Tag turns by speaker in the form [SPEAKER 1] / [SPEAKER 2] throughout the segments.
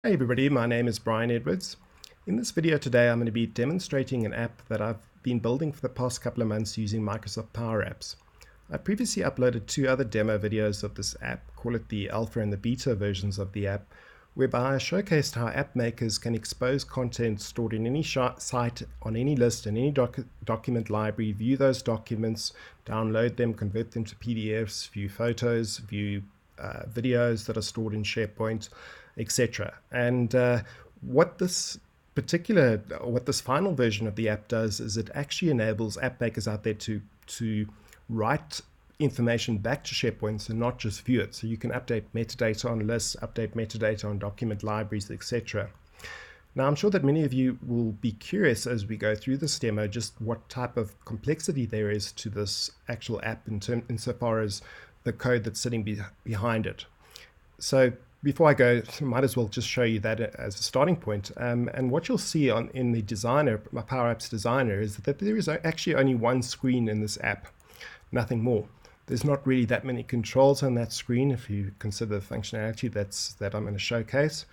[SPEAKER 1] Hey everybody, my name is Brian Edwards. In this video today I'm going to be demonstrating an app that I've been building for the past couple of months using Microsoft Power Apps. I previously uploaded two other demo videos of this app, call it the alpha and the beta versions of the app, whereby I showcased how app makers can expose content stored in any site, on any list, in any document library, view those documents, download them, convert them to PDFs, view photos, view videos that are stored in SharePoint, etc. And what this final version of the app does is it actually enables app makers out there to write information back to SharePoint, so not just view it. So you can update metadata on lists, update metadata on document libraries, etc. Now, I'm sure that many of you will be curious as we go through this demo just what type of complexity there is to this actual app insofar as the code that's sitting behind it. So before I go, I might as well just show you that as a starting point. And what you'll see in the designer, my Power Apps designer, is that there is actually only one screen in this app, nothing more. There's not really that many controls on that screen if you consider the functionality that I'm going to showcase.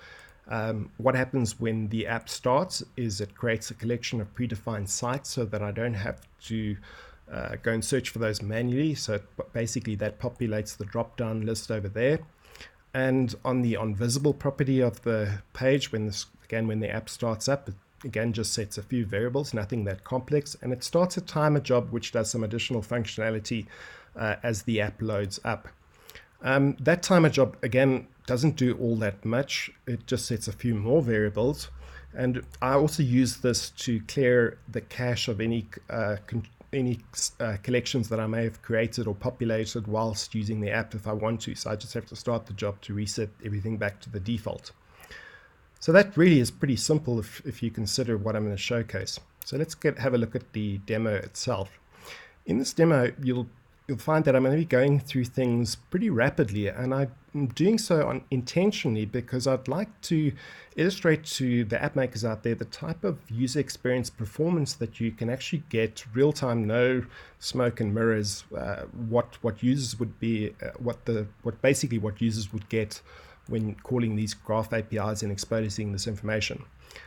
[SPEAKER 1] What happens when the app starts is it creates a collection of predefined sites so that I don't have to go and search for those manually. So basically that populates the drop-down list over there. And on the onVisible property of the page, when the app starts up, it again just sets a few variables, nothing that complex, and it starts a timer job which does some additional functionality as the app loads up. That timer job again doesn't do all that much. It just sets a few more variables, and I also use this to clear the cache of any collections that I may have created or populated whilst using the app if I want to. So I just have to start the job to reset everything back to the default. So that really is pretty simple if you consider what I'm going to showcase. So let's have a look at the demo itself. In this demo, you'll find that I'm going to be going through things pretty rapidly, and I'm doing so intentionally because I'd like to illustrate to the app makers out there the type of user experience performance that you can actually get real-time, no smoke and mirrors, what users would be, what users would get when calling these graph APIs and exposing this information.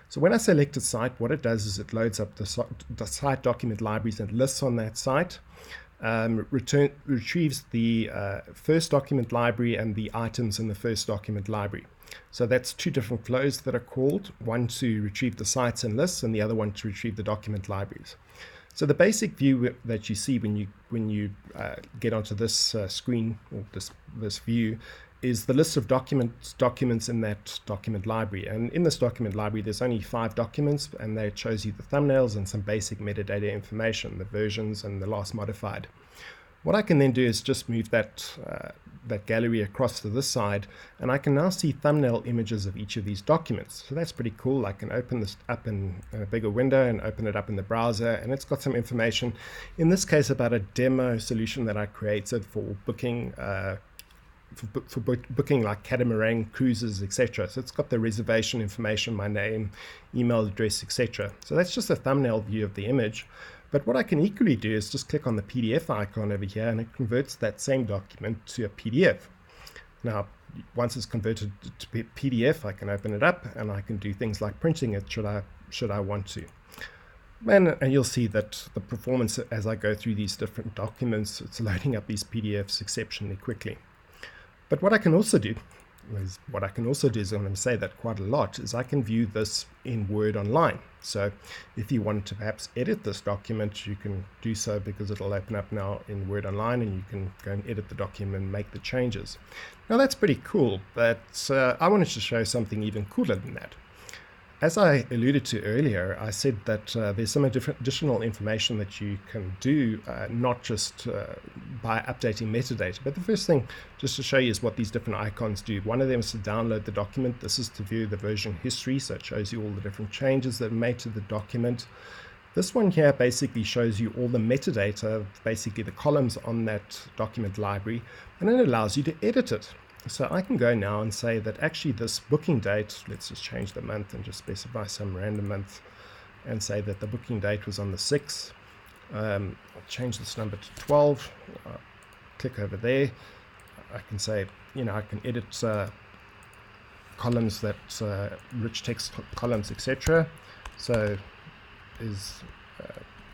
[SPEAKER 1] So when I select a site, what it does is it loads up the site document libraries and lists on that site, retrieves the first document library and the items in the first document library. So that's two different flows that are called, one to retrieve the sites and lists and the other one to retrieve the document libraries. So the basic view that you see when you get onto this screen, or this view, is the list of documents in that document library. And in this document library, there's only 5 documents, and that shows you the thumbnails and some basic metadata information, the versions and the last modified. What I can then do is just move that gallery across to this side, and I can now see thumbnail images of each of these documents. So that's pretty cool. I can open this up in a bigger window and open it up in the browser, and it's got some information, in this case about a demo solution that I created for booking for booking like catamaran cruises, etc. So it's got the reservation information, my name, email address, etc. So that's just a thumbnail view of the image. But what I can equally do is just click on the PDF icon over here, and it converts that same document to a PDF. Now, once it's converted to PDF, I can open it up and I can do things like printing it should I want to. And you'll see that the performance as I go through these different documents, it's loading up these PDFs exceptionally quickly. But what I can also do is, I'm going to say that quite a lot, is I can view this in Word Online. So if you want to perhaps edit this document, you can do so because it'll open up now in Word Online, and you can go and edit the document and make the changes. Now that's pretty cool, but I wanted to show something even cooler than that. As I alluded to earlier, I said that there's some additional information that you can do, not just by updating metadata. But the first thing, just to show you, is what these different icons do. One of them is to download the document. This is to view the version history, so it shows you all the different changes that are made to the document. This one here basically shows you all the metadata, basically the columns on that document library, and then it allows you to edit it. So I can go now and say that actually this booking date, let's just change the month and just specify some random month and say that the booking date was on the 6th. I'll change this number to 12. Click over there. I can say, I can edit columns that rich text columns, etc. So is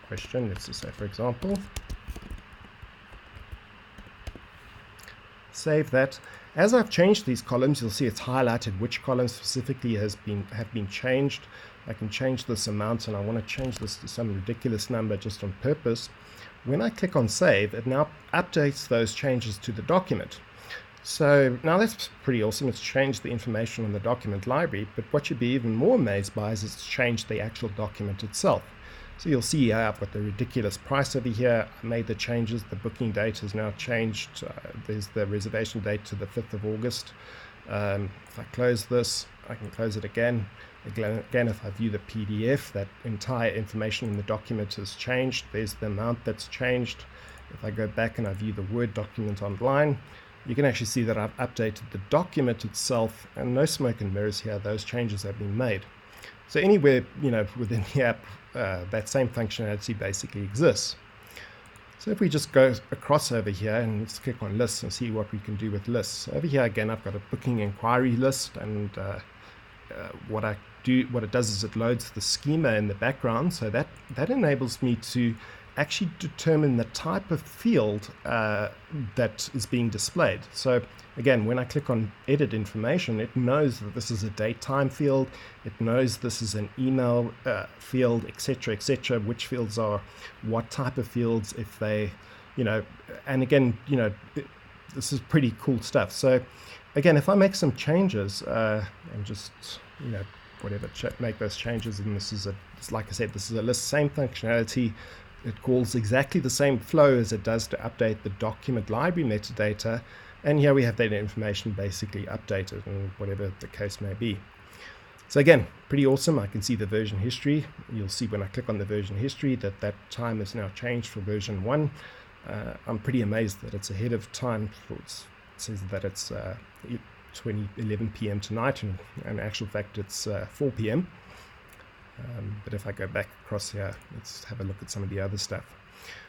[SPEAKER 1] question, let's just say, for example, save that. As I've changed these columns, you'll see it's highlighted which column specifically have been changed. I can change this amount, and I want to change this to some ridiculous number just on purpose. When I click on save, it now updates those changes to the document. So now that's pretty awesome. It's changed the information on the document library, but what you'd be even more amazed by is it's changed the actual document itself. So you'll see here I've got the ridiculous price over here. I made the changes. The booking date has now changed. There's the reservation date to the 5th of August. If I close this, I can close it again. Again, if I view the PDF, that entire information in the document has changed. There's the amount that's changed. If I go back and I view the Word document online, you can actually see that I've updated the document itself, and no smoke and mirrors here. Those changes have been made. So anywhere, within the app, that same functionality basically exists. So if we just go across over here and let's click on lists and see what we can do with lists. Over here again, I've got a booking inquiry list, and what it does is it loads the schema in the background. So that enables me to actually determine the type of field that is being displayed. So again, when I click on edit information, it knows that this is a date time field, it knows this is an email field, etc., which fields are what type of fields, if they, and again, this is pretty cool stuff. So again, if I make some changes and just, whatever, make those changes, and this is like I said, this is a list, same functionality. It calls exactly the same flow as it does to update the document library metadata, and here we have that information basically updated, and whatever the case may be. So again, pretty awesome. I can see the version history. You'll see when I click on the version history that time has now changed for version 1. I'm pretty amazed that it's ahead of time. It says that it's 11 p.m. tonight, and in actual fact it's 4 p.m. But if I go back across here, let's have a look at some of the other stuff.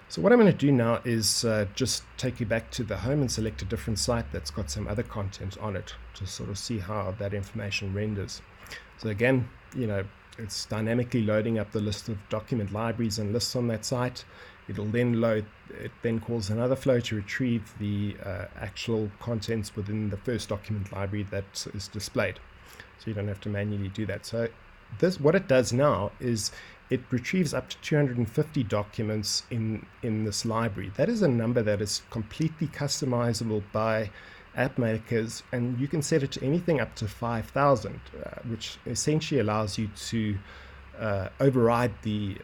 [SPEAKER 1] So what I'm going to do now is just take you back to the home and select a different site that's got some other content on it to sort of see how that information renders. So again, it's dynamically loading up the list of document libraries and lists on that site. It'll then load, it then calls another flow to retrieve the actual contents within the first document library that is displayed. So you don't have to manually do that. So what it does now is it retrieves up to 250 documents in this library. That is a number that is completely customizable by app makers, and you can set it to anything up to 5,000, which essentially allows you to override the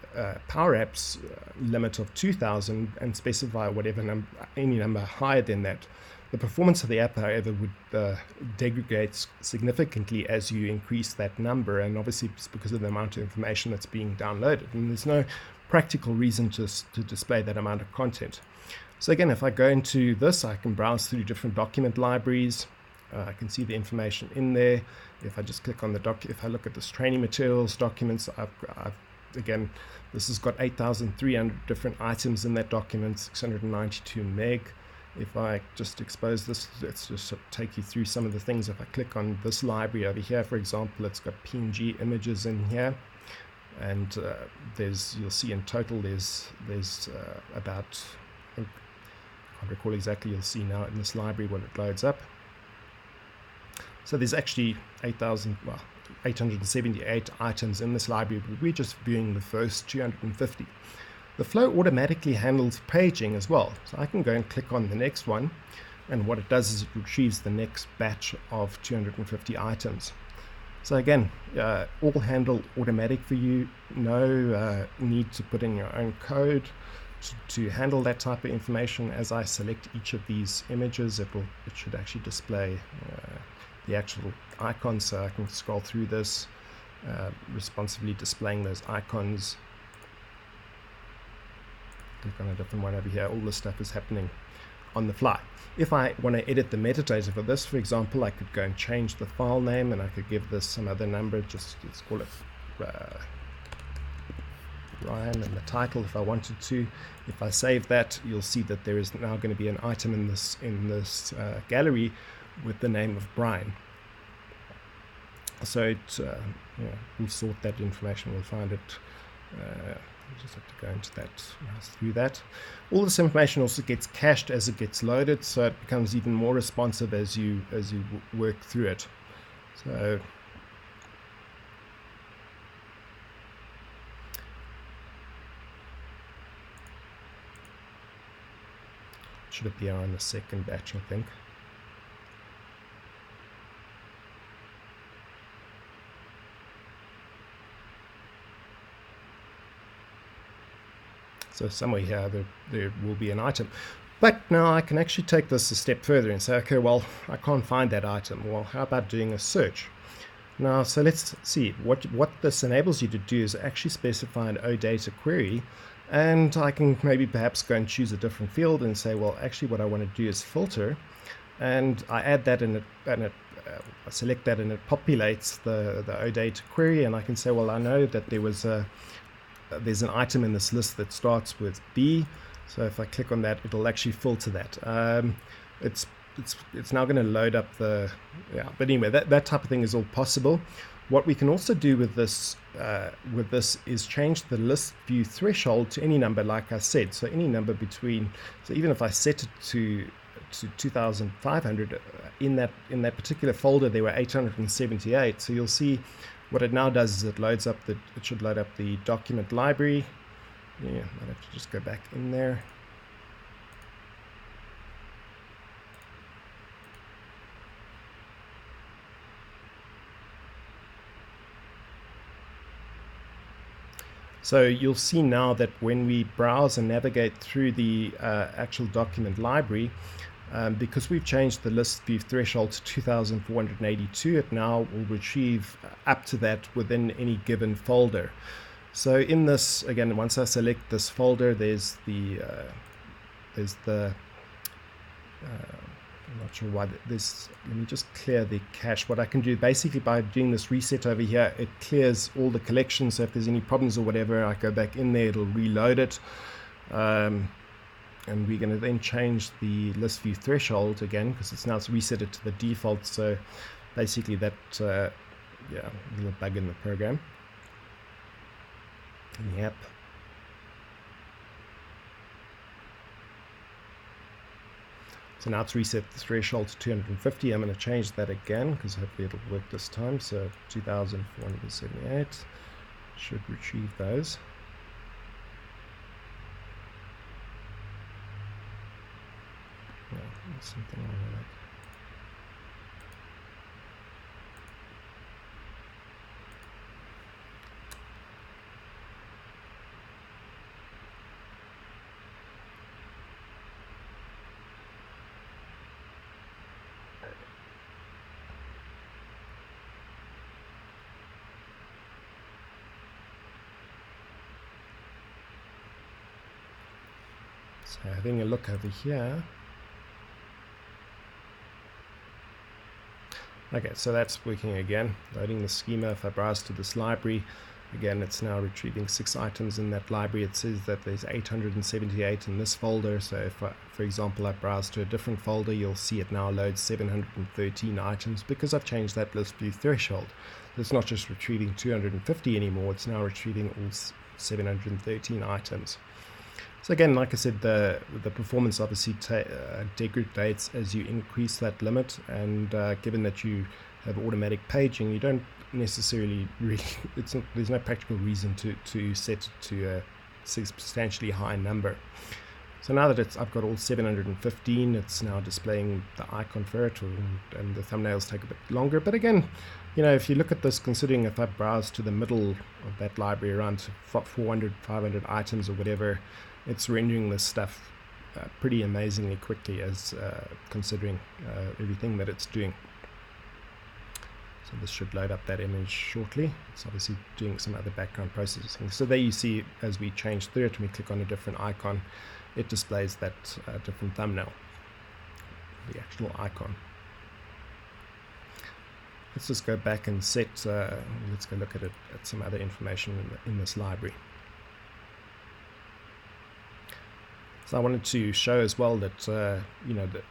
[SPEAKER 1] Power Apps limit of 2,000 and specify whatever any number higher than that. The performance of the app, however, would degrade significantly as you increase that number, and obviously it's because of the amount of information that's being downloaded, and there's no practical reason to display that amount of content. So again, if I go into this, I can browse through different document libraries. I can see the information in there. If I just click on if I look at this training materials documents, again, this has got 8,300 different items in that document, 692 meg. If I just expose this, let's just take you through some of the things. If I click on this library over here, for example, it's got PNG images in here, and you'll see in total there's about, I can't recall exactly, you'll see now in this library when it loads up. So there's actually 878 items in this library, but we're just viewing the first 250. The flow automatically handles paging as well. So I can go and click on the next one, and what it does is it retrieves the next batch of 250 items. So again, all handled automatic for you. No need to put in your own code to handle that type of information. As I select each of these images, it should actually display the actual icons, so I can scroll through this, responsibly displaying those icons. Click on a different one over here. All this stuff is happening on the fly. If I want to edit the metadata for this, for example, I could go and change the file name, and I could give this some other number. Just let's call it Ryan, and the title if I wanted to. If I save that, you'll see that there is now going to be an item in this gallery with the name of Brian. So it we'll sort that information, we'll find it. You just have to go into that, through that. All this information also gets cached as it gets loaded, so it becomes even more responsive as you work through it. So it should appear on the second batch, I think. So somewhere here there will be an item. But now I can actually take this a step further and say, okay, well, I can't find that item. Well, how about doing a search? Now, so let's see. What this enables you to do is actually specify an OData query, and I can maybe perhaps go and choose a different field and say, well, actually what I want to do is filter, and I add that in it, and I select that, and it populates the OData query, and I can say, well, I know that there's an item in this list that starts with B, so if I click on that, it'll actually filter that. It's now going to load up the, but anyway, that type of thing is all possible. What we can also do with this is change the list view threshold to any number, like I said. So any number between, so even if I set it to 2,500, in that particular folder there were 878. So you'll see what it now does is it should load up the document library. Yeah, I'll have to just go back in there. So you'll see now that when we browse and navigate through the actual document library, because we've changed the list view threshold to 2,482, it now will retrieve up to that within any given folder. So in this, again, once I select this folder, there's the I'm not sure why this, let me just clear the cache. What I can do basically by doing this reset over here, it clears all the collections. So if there's any problems or whatever, I go back in there, it'll reload it. And we're going to then change the list view threshold again, because it's now reset it to the default. So basically that, a little bug in the program. Yep. So now it's reset the threshold to 250. I'm going to change that again because hopefully it'll work this time. So 2,478 should retrieve those. No, there's something wrong with that. So having a look over here. Okay, so that's working again. Loading the schema. If I browse to this library, again, it's now retrieving 6 items in that library. It says that there's 878 in this folder. So if I, for example, I browse to a different folder, you'll see it now loads 713 items because I've changed that list view threshold. It's not just retrieving 250 anymore. It's now retrieving all 713 items. So again, like I said, the performance obviously degrades as you increase that limit, and given that you have automatic paging, you don't necessarily really, there's no practical reason to set it to a substantially high number. So now that I've got all 715, it's now displaying the icon for it, and the thumbnails take a bit longer. But again, you know, if you look at this, considering if I browse to the middle of that library around 400, 500 items or whatever, it's rendering this stuff pretty amazingly quickly, as considering everything that it's doing. So this should load up that image shortly. It's obviously doing some other background processing. So there you see, as we change through it and we click on a different icon, it displays that different thumbnail, the actual icon. Let's just go back and set, let's go look at it, at some other information in this library. So I wanted to show as well that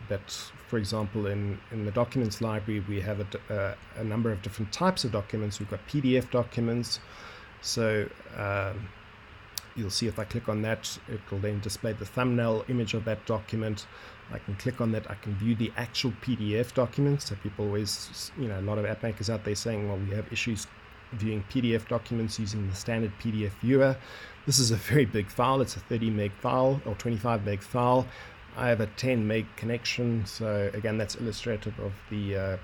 [SPEAKER 1] that for example in the documents library we have a number of different types of documents. We've got PDF documents. So you'll see if I click on that, it will then display the thumbnail image of that document. I can click on that, I can view the actual PDF documents. So people always, a lot of app makers out there saying, well, we have issues viewing PDF documents using the standard PDF viewer. This is a very big file. It's a 30 meg file or 25 meg file. I have a 10 meg connection. So again, that's illustrative of the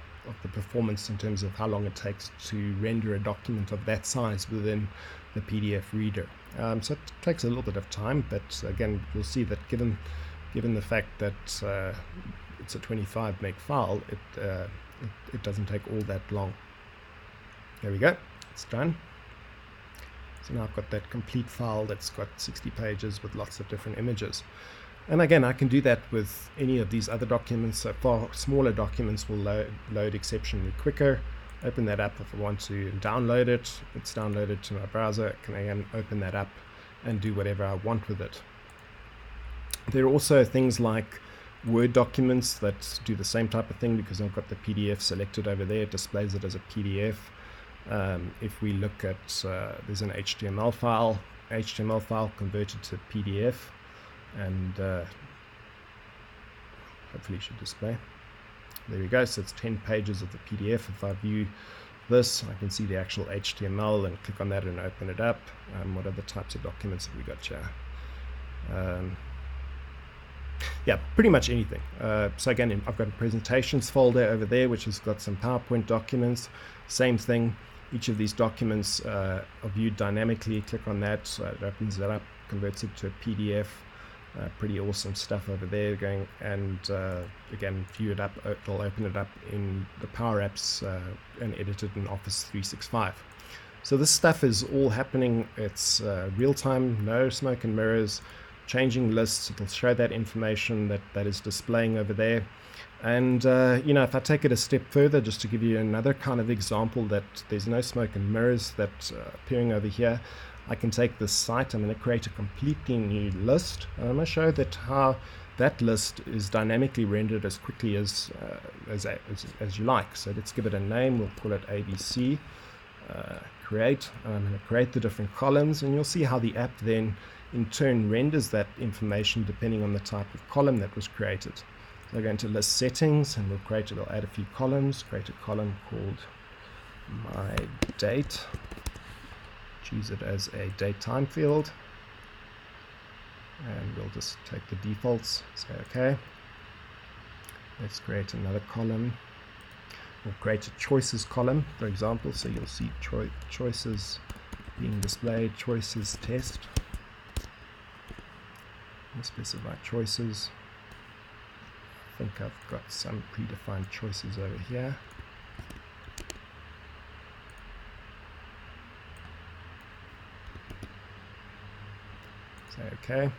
[SPEAKER 1] performance in terms of how long it takes to render a document of that size within the PDF reader. So it takes a little bit of time, but again, you'll see that given the fact that it's a 25 meg file, it doesn't take all that long. There we go, it's done. So now I've got that complete file that's got 60 pages with lots of different images. And again, I can do that with any of these other documents. So far smaller documents will load exceptionally quicker. Open that up if I want to download it. It's downloaded to my browser. I can again open that up and do whatever I want with it. There are also things like Word documents that do the same type of thing because I've got the PDF selected over there. It displays it as a PDF. If we look at, there's an HTML file converted to PDF, and hopefully it should display. There we go, so it's 10 pages of the PDF. If I view this, I can see the actual HTML and click on that and open it up. What other types of documents have we got here? Yeah, pretty much anything. So again, I've got a presentations folder over there, which has got some PowerPoint documents. Same thing. Each of these documents are viewed dynamically. Click on that, so it opens it up, converts it to a PDF. Pretty awesome stuff over there going, and again, view it up. It'll open it up in the Power Apps and edit it in Office 365. So this stuff is all happening. It's real time, no smoke and mirrors. Changing lists, it'll show that information that is displaying over there. And if I take it a step further, just to give you another kind of example that there's no smoke and mirrors that's appearing over here, I can take this site. I'm going to create a completely new list, and I'm going to show that how that list is dynamically rendered as quickly as you like. So let's give it a name. We'll call it ABC. Create. I'm going to create the different columns, and you'll see how the app then in turn renders that information depending on the type of column that was created. So I go into list settings, and we'll add a few columns. Create a column called my date. Choose it as a date time field, and we'll just take the defaults, say OK. Let's create another column. We'll create a choices column, for example, so you'll see choices being displayed, choices test. We'll specify choices. I think I've got some predefined choices over here. Say OK.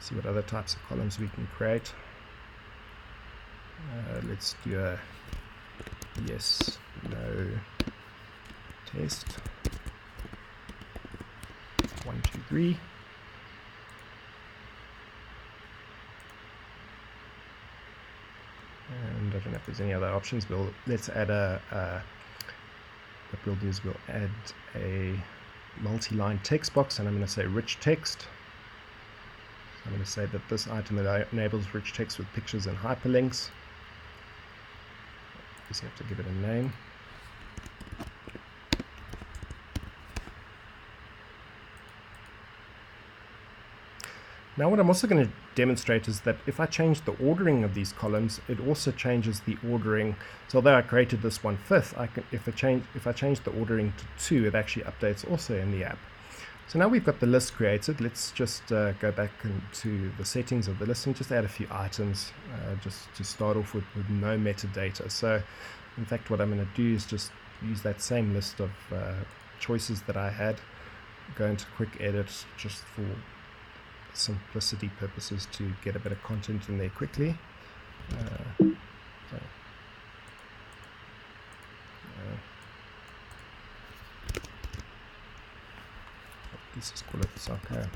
[SPEAKER 1] See what other types of columns we can create. Let's do a yes, no test. 1, 2, 3. And I don't know if there's any other options. Let's add what we'll do is we'll add a multi-line text box, and I'm going to say rich text. So I'm going to say that this item enables rich text with pictures and hyperlinks. Just have to give it a name. Now what I'm also going to demonstrate is that if I change the ordering of these columns, it also changes the ordering. So although I created this 1/5, if I change the ordering to 2, it actually updates also in the app. So now we've got the list created. Let's just go back into the settings of the list and just add a few items just to start off with no metadata. So in fact what I'm going to do is just use that same list of choices that I had, go into quick edit just for simplicity purposes to get a bit of content in there quickly. Let's just call it soccer.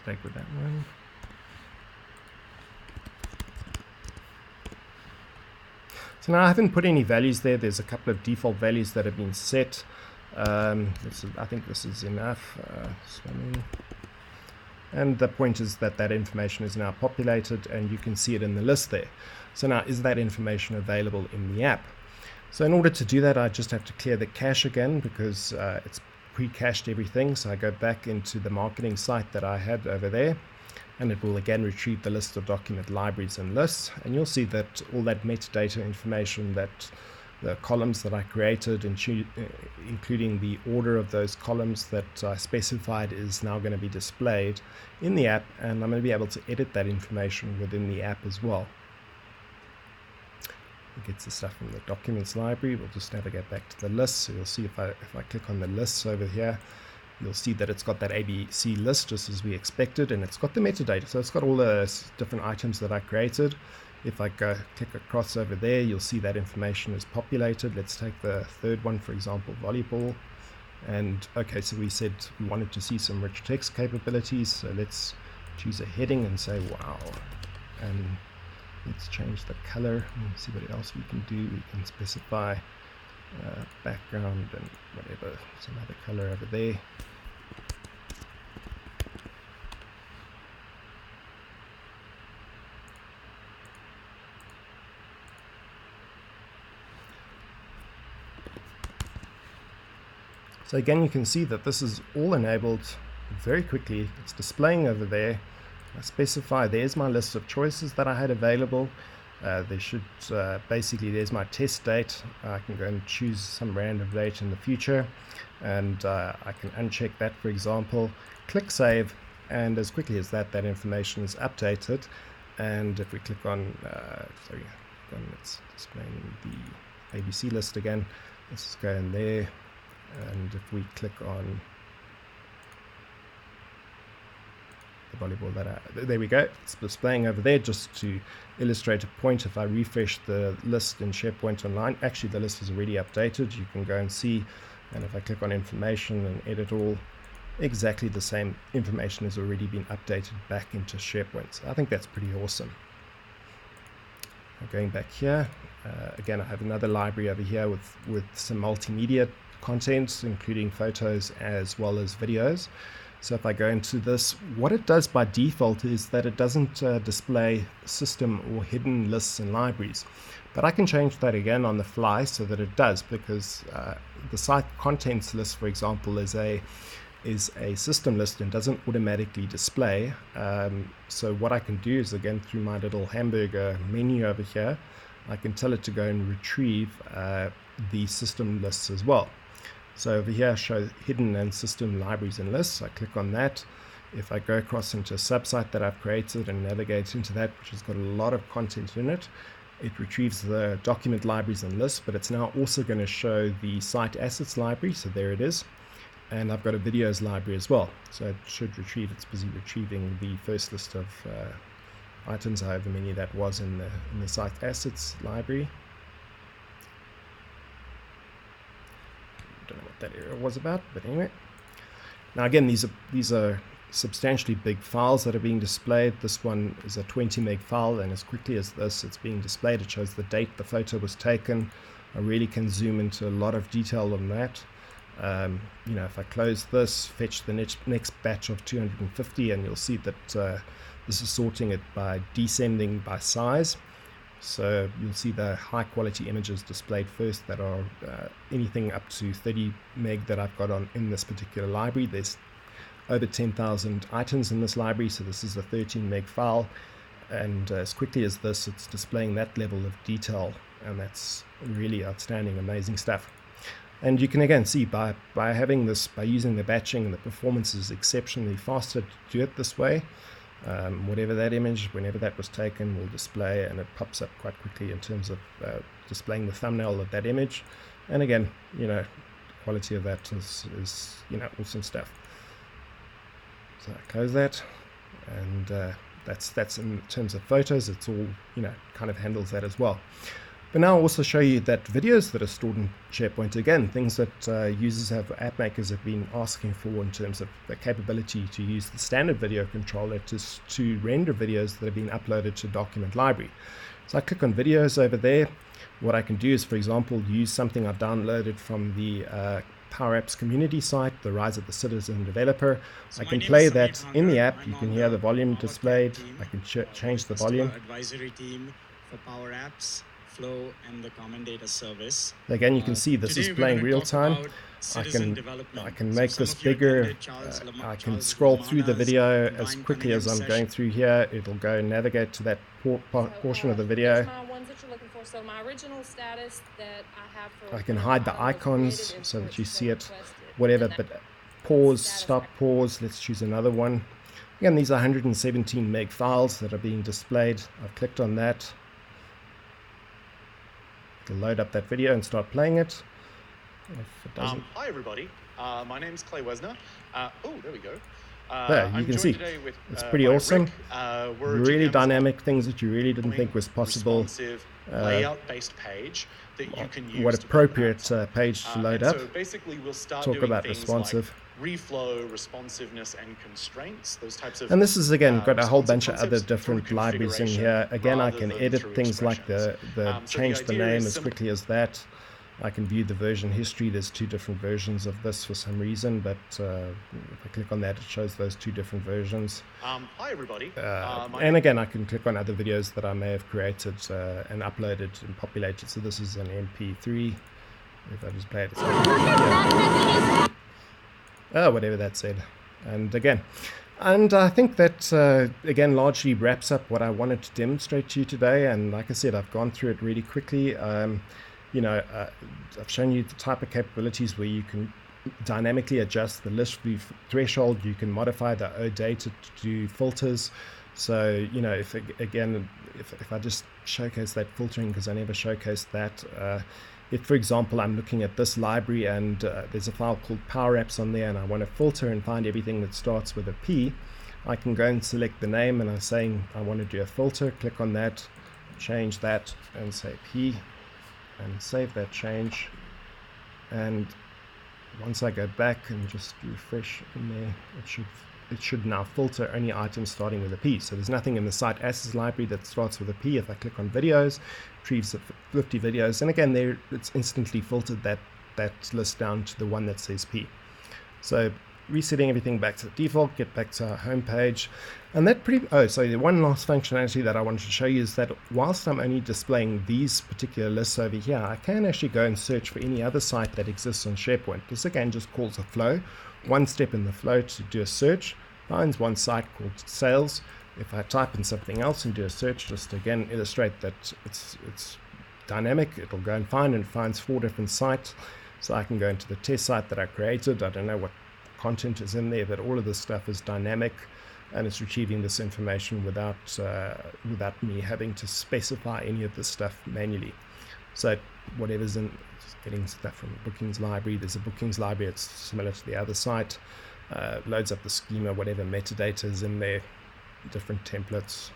[SPEAKER 1] Stay with that one. So now I haven't put any values there. There's a couple of default values that have been set. I think this is enough. And the point is that that information is now populated, and you can see it in the list there. So now, is that information available in the app? So in order to do that, I just have to clear the cache again, because it's pre-cached everything. So I go back into the marketing site that I had over there, and it will again retrieve the list of document libraries and lists. And you'll see that all that metadata information, that the columns that I created, including the order of those columns that I specified, is now going to be displayed in the app, and I'm going to be able to edit that information within the app as well. It gets the stuff from the documents library. We'll just navigate back to the list. So you'll see if I click on the lists over here, you'll see that it's got that ABC list just as we expected, and it's got the metadata. So it's got all the different items that I created. If I go click across over there, you'll see that information is populated. Let's take the third one, for example, volleyball. And okay, so we said we wanted to see some rich text capabilities. So let's choose a heading and say wow. And let's change the color and see what else we can do. We can specify background and whatever, some other color over there. So again, you can see that this is all enabled very quickly. It's displaying over there. I specify there's my list of choices that I had available. There should basically, there's my test date. I can go and choose some random date in the future, and I can uncheck that, for example, click save, and as quickly as that information is updated. And if we click on, it's displaying the ABC list again. Let's just go in there. And if we click on the volleyball there we go, it's displaying over there. Just to illustrate a point, if I refresh the list in SharePoint Online, actually the list is already updated. You can go and see, and if I click on information and edit all, exactly the same information has already been updated back into SharePoint. So I think that's pretty awesome. Going back here, again, I have another library over here with some multimedia content, including photos as well as videos. So if I go into this, what it does by default is that it doesn't display system or hidden lists and libraries. But I can change that again on the fly so that it does, because the site contents list, for example, is a system list and doesn't automatically display. So what I can do is, again, through my little hamburger menu over here, I can tell it to go and retrieve the system lists as well. So over here, show hidden and system libraries and lists. I click on that. If I go across into a subsite that I've created and navigate into that, which has got a lot of content in it, it retrieves the document libraries and lists, but it's now also going to show the site assets library. So there it is. And I've got a videos library as well. So it should retrieve, it's busy retrieving the first list of items, however many that was in the site assets library. Don't know what that error was about, but anyway. Now again, these are substantially big files that are being displayed. This one is a 20 meg file, and as quickly as it's being displayed, it shows the date the photo was taken. I really can zoom into a lot of detail on that. If I close this, fetch the next batch of 250, and you'll see that this is sorting it by descending by size. So you'll see the high quality images displayed first that are anything up to 30 meg that I've got in this particular library. There's over 10,000 items in this library, so this is a 13 meg file, and as quickly as this, it's displaying that level of detail, and that's really outstanding, amazing stuff. And you can again see by having this, by using the batching, the performance is exceptionally faster to do it this way. Whatever that image, whenever that was taken, will display, and it pops up quite quickly in terms of displaying the thumbnail of that image. And again, the quality of that is awesome stuff. So I close that, and that's in terms of photos. It's all kind of handles that as well. But now I'll also show you that videos that are stored in SharePoint, again, things that users have, app makers have been asking for in terms of the capability to use the standard video controller to render videos that have been uploaded to document library. So I click on videos over there. What I can do is, for example, use something I've downloaded from the Power Apps community site, the Rise of the Citizen Developer.
[SPEAKER 2] So
[SPEAKER 1] I can play that in the app. You can hear the volume displayed. I can change the volume.
[SPEAKER 2] Advisory team for Power Apps, Flow, and the Common Data Service.
[SPEAKER 1] Again, you can see this is playing real time. I can make this bigger. I can scroll through the video as quickly as I'm going through here. It'll go and navigate to that portion of the video.
[SPEAKER 3] So my original status that I have for
[SPEAKER 1] I can hide the icons so that you see it, whatever, but pause, stop, pause. Let's choose another one. Again, these are 117 meg files that are being displayed. I've clicked on that. It'll load up that video and start playing it. If it doesn't.
[SPEAKER 4] Hi everybody, my name's Clay Wesner. Oh, there we go.
[SPEAKER 1] There, you can see
[SPEAKER 4] with,
[SPEAKER 1] it's pretty awesome. Really dynamic things that you really didn't think was possible.
[SPEAKER 4] Layout-based page that you can use.
[SPEAKER 1] What appropriate page to load up.
[SPEAKER 4] So basically, we'll start
[SPEAKER 1] talk
[SPEAKER 4] doing
[SPEAKER 1] about
[SPEAKER 4] things
[SPEAKER 1] responsive.
[SPEAKER 4] Like reflow, responsiveness, and constraints. Those types of.
[SPEAKER 1] And this is again got a whole bunch of other different libraries in here. Again, I can edit things like the change the name as quickly as that. I can view the version history. There's two different versions of this for some reason, but if I click on that, it shows those two different versions.
[SPEAKER 4] Hi everybody.
[SPEAKER 1] And again, I can click on other videos that I may have created and uploaded and populated. So this is an MP3. If I just play it, whatever that said. And again, and I think that, again, largely wraps up what I wanted to demonstrate to you today. And like I said, I've gone through it really quickly. I've shown you the type of capabilities where you can dynamically adjust the list view threshold. You can modify the OData to do filters. So, if I just showcase that filtering, because I never showcased that, if, for example, I'm looking at this library and there's a file called Power Apps on there and I want to filter and find everything that starts with a P, I can go and select the name and I'm saying I want to do a filter, click on that, change that and say P. And save that change, and once I go back and just refresh in there, it should now filter only items starting with a P. So there's nothing in the site assets library that starts with a P. If I click on videos, retrieves 50 videos, and again there it's instantly filtered that list down to the one that says P. So resetting everything back to the default, get back to our home page. And that so the one last functionality that I wanted to show you is that whilst I'm only displaying these particular lists over here, I can actually go and search for any other site that exists on SharePoint. This again just calls a flow, one step in the flow to do a search, finds one site called sales. If I type in something else and do a search, just again illustrate that it's dynamic, it'll go and finds 4 different sites. So I can go into the test site that I created. I don't know what content is in there, but all of this stuff is dynamic and it's retrieving this information without me having to specify any of this stuff manually. So whatever's in, just getting stuff from the bookings library, there's a bookings library, it's similar to the other site, loads up the schema, whatever metadata is in there, different templates,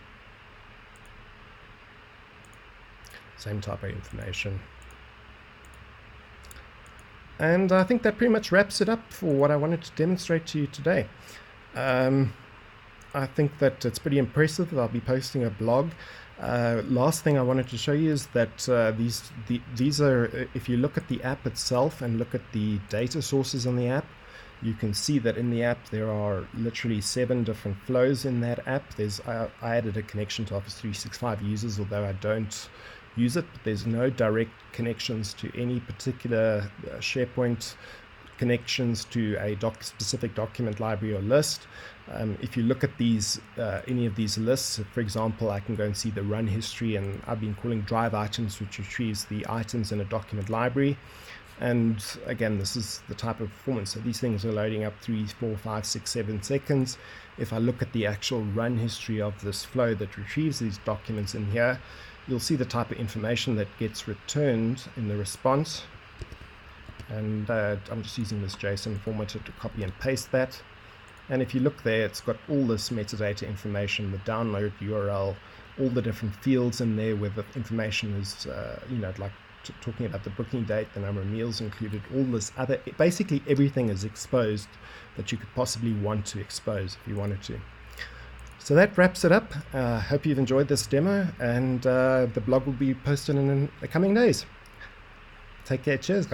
[SPEAKER 1] same type of information. And I think that pretty much wraps it up for what I wanted to demonstrate to you today. I think that it's pretty impressive. I'll be posting a blog. Last thing I wanted to show you is that these are, if you look at the app itself and look at the data sources on the app, you can see that in the app there are literally 7 different flows in that app. I added a connection to Office 365 users, although I don't use it, but there's no direct connections to any particular SharePoint connections to a specific document library or list. If you look at these, any of these lists, for example, I can go and see the run history, and I've been calling drive items, which retrieves the items in a document library. And again, this is the type of performance. So these things are loading up 3, 4, 5, 6, 7 seconds. If I look at the actual run history of this flow that retrieves these documents in here, you'll see the type of information that gets returned in the response. And I'm just using this JSON format to copy and paste that. And if you look there, it's got all this metadata information, the download URL, all the different fields in there where the information is, like talking about the booking date, the number of meals included, all this other, basically everything is exposed that you could possibly want to expose if you wanted to. So that wraps it up. Hope you've enjoyed this demo, and the blog will be posted in the coming days. Take care. Cheers, guys.